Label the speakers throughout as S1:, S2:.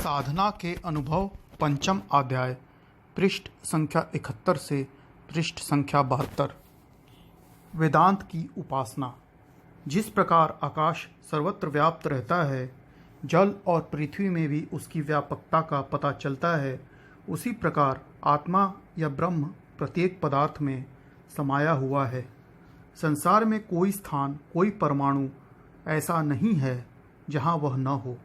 S1: साधना के अनुभव पंचम अध्याय पृष्ठ संख्या 71 से पृष्ठ संख्या 72। वेदांत की उपासना। जिस प्रकार आकाश सर्वत्र व्याप्त रहता है, जल और पृथ्वी में भी उसकी व्यापकता का पता चलता है, उसी प्रकार आत्मा या ब्रह्म प्रत्येक पदार्थ में समाया हुआ है। संसार में कोई स्थान, कोई परमाणु ऐसा नहीं है जहाँ वह न हो।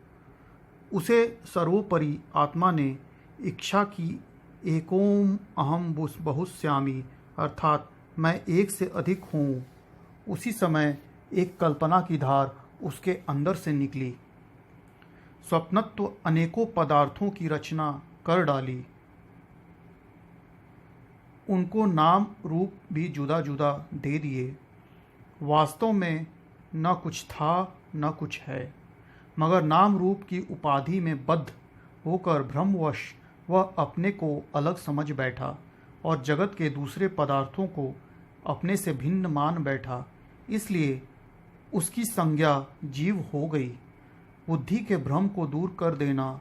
S1: उसे सर्वोपरि आत्मा ने इच्छा की एकोम अहम बहुश्यामी, अर्थात मैं एक से अधिक हूँ। उसी समय एक कल्पना की धार उसके अंदर से निकली। स्वप्नत्व अनेकों पदार्थों की रचना कर डाली। उनको नाम रूप भी जुदा जुदा दे दिए। वास्तव में न कुछ था न कुछ है, मगर नाम रूप की उपाधि में बद्ध होकर भ्रमवश वह अपने को अलग समझ बैठा और जगत के दूसरे पदार्थों को अपने से भिन्न मान बैठा। इसलिए उसकी संज्ञा जीव हो गई। बुद्धि के भ्रम को दूर कर देना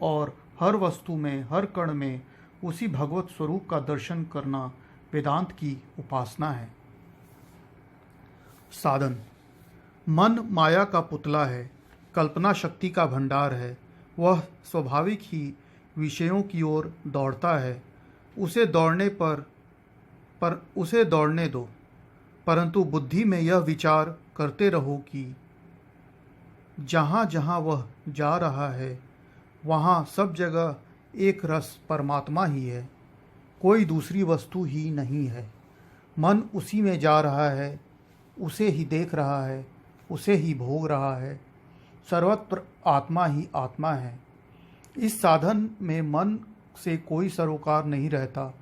S1: और हर वस्तु में, हर कण में उसी भगवत स्वरूप का दर्शन करना वेदांत की उपासना है। साधन। मन माया का पुतला है, कल्पना शक्ति का भंडार है। वह स्वाभाविक ही विषयों की ओर दौड़ता है। उसे दौड़ने दो, परंतु बुद्धि में यह विचार करते रहो कि जहाँ जहाँ वह जा रहा है, वहाँ सब जगह एक रस परमात्मा ही है, कोई दूसरी वस्तु ही नहीं है। मन उसी में जा रहा है, उसे ही देख रहा है, उसे ही भोग रहा है। सर्वत्र आत्मा ही आत्मा है। इस साधन में मन से कोई सरोकार नहीं रहता,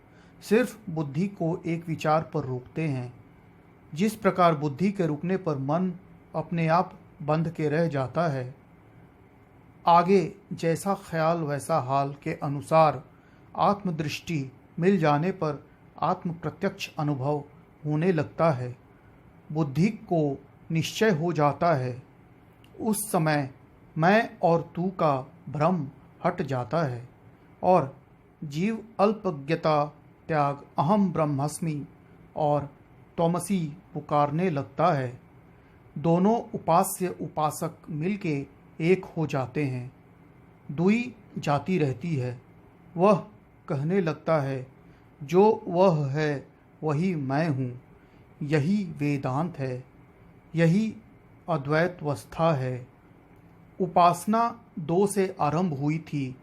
S1: सिर्फ बुद्धि को एक विचार पर रोकते हैं। जिस प्रकार बुद्धि के रुकने पर मन अपने आप बंध के रह जाता है, आगे जैसा ख्याल वैसा हाल के अनुसार आत्मदृष्टि मिल जाने पर आत्म प्रत्यक्ष अनुभव होने लगता है। बुद्धि को निश्चय हो जाता है। उस समय मैं और तू का भ्रम हट जाता है और जीव अल्पज्ञता त्याग अहम ब्रह्मास्मि और त्वमसि पुकारने लगता है। दोनों उपास्य उपासक मिलके एक हो जाते हैं। दुई जाती रहती है। वह कहने लगता है, जो वह है वही मैं हूँ। यही वेदांत है, यही अद्वैतवस्था है। उपासना दो से आरंभ हुई थी।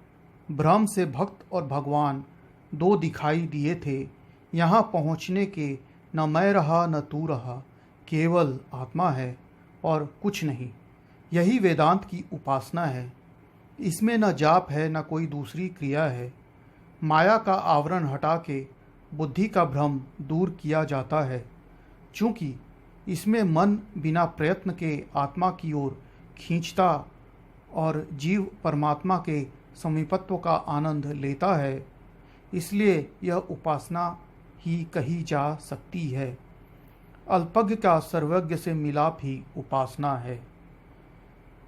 S1: भ्रम से भक्त और भगवान दो दिखाई दिए थे। यहाँ पहुँचने के न मैं रहा न तू रहा, केवल आत्मा है और कुछ नहीं। यही वेदांत की उपासना है। इसमें न जाप है न कोई दूसरी क्रिया है। माया का आवरण हटा के बुद्धि का भ्रम दूर किया जाता है। चूँकि इसमें मन बिना प्रयत्न के आत्मा की ओर खींचता और जीव परमात्मा के समीपत्व का आनंद लेता है, इसलिए यह उपासना ही कही जा सकती है। अल्पज्ञ का सर्वज्ञ से मिलाप ही उपासना है।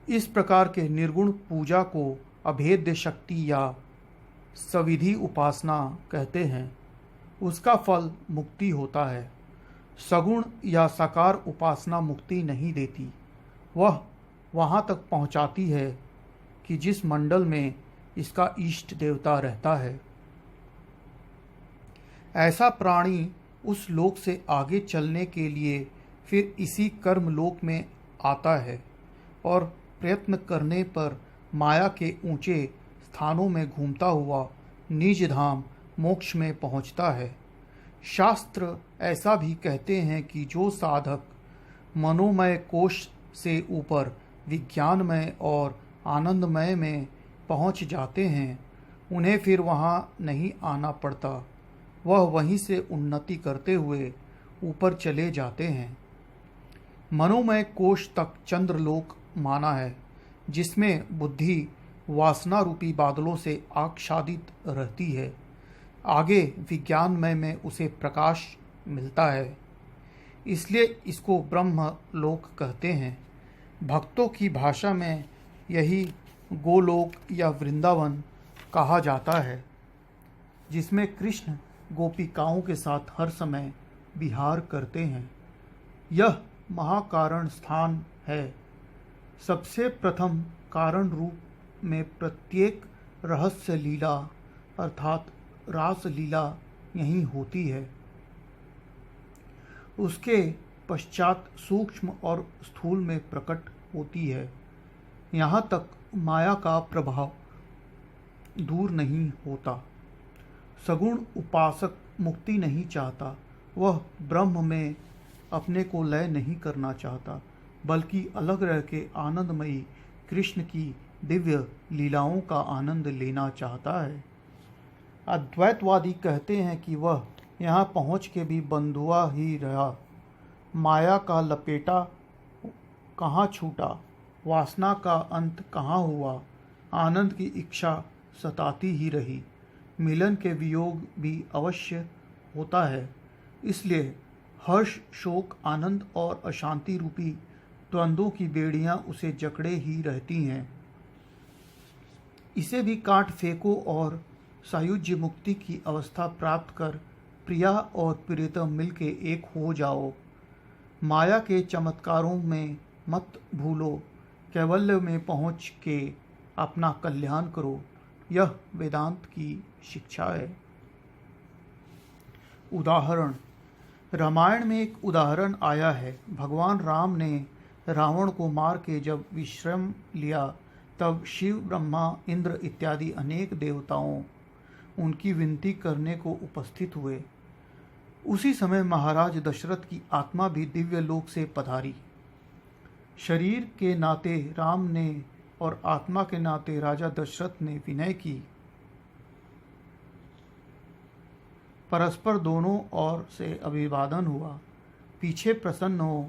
S1: इस प्रकार के निर्गुण पूजा को अभेद्य शक्ति या सविधि उपासना कहते हैं। उसका फल मुक्ति होता है। सगुण या साकार उपासना मुक्ति नहीं देती। वह वहाँ तक पहुँचाती है कि जिस मंडल में इसका इष्ट देवता रहता है। ऐसा प्राणी उस लोक से आगे चलने के लिए फिर इसी कर्म लोक में आता है और प्रयत्न करने पर माया के ऊंचे स्थानों में घूमता हुआ निज धाम मोक्ष में पहुँचता है। शास्त्र ऐसा भी कहते हैं कि जो साधक मनोमय कोश से ऊपर विज्ञानमय और आनंदमय में पहुंच जाते हैं, उन्हें फिर वहां नहीं आना पड़ता। वह वहीं से उन्नति करते हुए ऊपर चले जाते हैं। मनोमय कोश तक चंद्रलोक माना है, जिसमें बुद्धि वासना रूपी बादलों से आच्छादित रहती है। आगे विज्ञानमय में उसे प्रकाश मिलता है, इसलिए इसको ब्रह्म लोक कहते हैं। भक्तों की भाषा में यही गोलोक या वृंदावन कहा जाता है, जिसमें कृष्ण गोपिकाओं के साथ हर समय विहार करते हैं। यह महाकारण स्थान है। सबसे प्रथम कारण रूप में प्रत्येक रहस्य लीला अर्थात रास लीला यहीं होती है। उसके पश्चात सूक्ष्म और स्थूल में प्रकट होती है। यहाँ तक माया का प्रभाव दूर नहीं होता। सगुण उपासक मुक्ति नहीं चाहता। वह ब्रह्म में अपने को लय नहीं करना चाहता, बल्कि अलग रह के आनंदमयी कृष्ण की दिव्य लीलाओं का आनंद लेना चाहता है। अद्वैतवादी कहते हैं कि वह यहाँ पहुँच के भी बंधुआ ही रहा। माया का लपेटा कहाँ छूटा, वासना का अंत कहाँ हुआ, आनंद की इच्छा सताती ही रही। मिलन के वियोग भी अवश्य होता है, इसलिए हर्ष, शोक, आनंद और अशांति रूपी द्वंद्वों की बेड़ियां उसे जकड़े ही रहती हैं। इसे भी काट फेंको और सायुज्य मुक्ति की अवस्था प्राप्त कर प्रिया और प्रियतम मिलके एक हो जाओ। माया के चमत्कारों में मत भूलो, कैवल्य में पहुँच के अपना कल्याण करो। यह वेदांत की शिक्षा है। उदाहरण, रामायण में एक उदाहरण आया है। भगवान राम ने रावण को मार के जब विश्राम लिया, तब शिव, ब्रह्मा, इंद्र इत्यादि अनेक देवताओं उनकी विनती करने को उपस्थित हुए। उसी समय महाराज दशरथ की आत्मा भी दिव्य लोक से पधारी। शरीर के नाते राम ने और आत्मा के नाते राजा दशरथ ने विनय की। परस्पर दोनों ओर से अभिवादन हुआ। पीछे प्रसन्न हो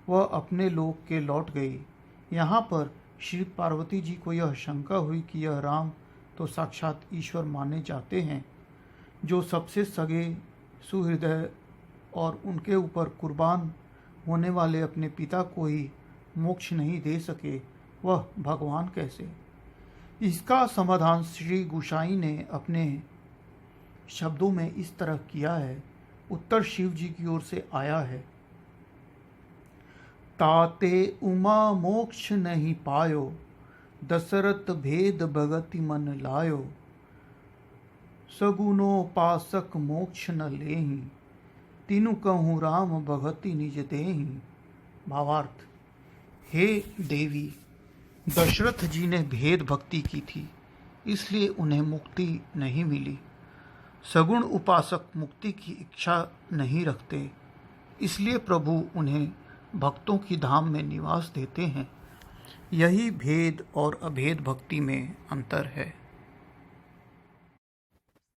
S1: वह अपने लोक के लौट गई। यहाँ पर श्री पार्वती जी को यह शंका हुई कि यह राम तो साक्षात ईश्वर माने जाते हैं, जो सबसे सगे, सुहृदय और उनके ऊपर कुर्बान होने वाले अपने पिता को ही मोक्ष नहीं दे सके, वह भगवान कैसे? इसका समाधान श्री गोसाई ने अपने शब्दों में इस तरह किया है। उत्तर शिव जी की ओर से आया है। ताते उमा मोक्ष नहीं पायो, दशरथ भेद भगति मन लायो। सगुनोपासक मोक्ष न लेहि, तीनु कहूँ राम भगति निज देहि। भावार्थ, हे देवी, दशरथ जी ने भेद भक्ति की थी, इसलिए उन्हें मुक्ति नहीं मिली। सगुण उपासक मुक्ति की इच्छा नहीं रखते, इसलिए प्रभु उन्हें भक्तों की धाम में निवास देते हैं। यही भेद और अभेद भक्ति में अंतर है।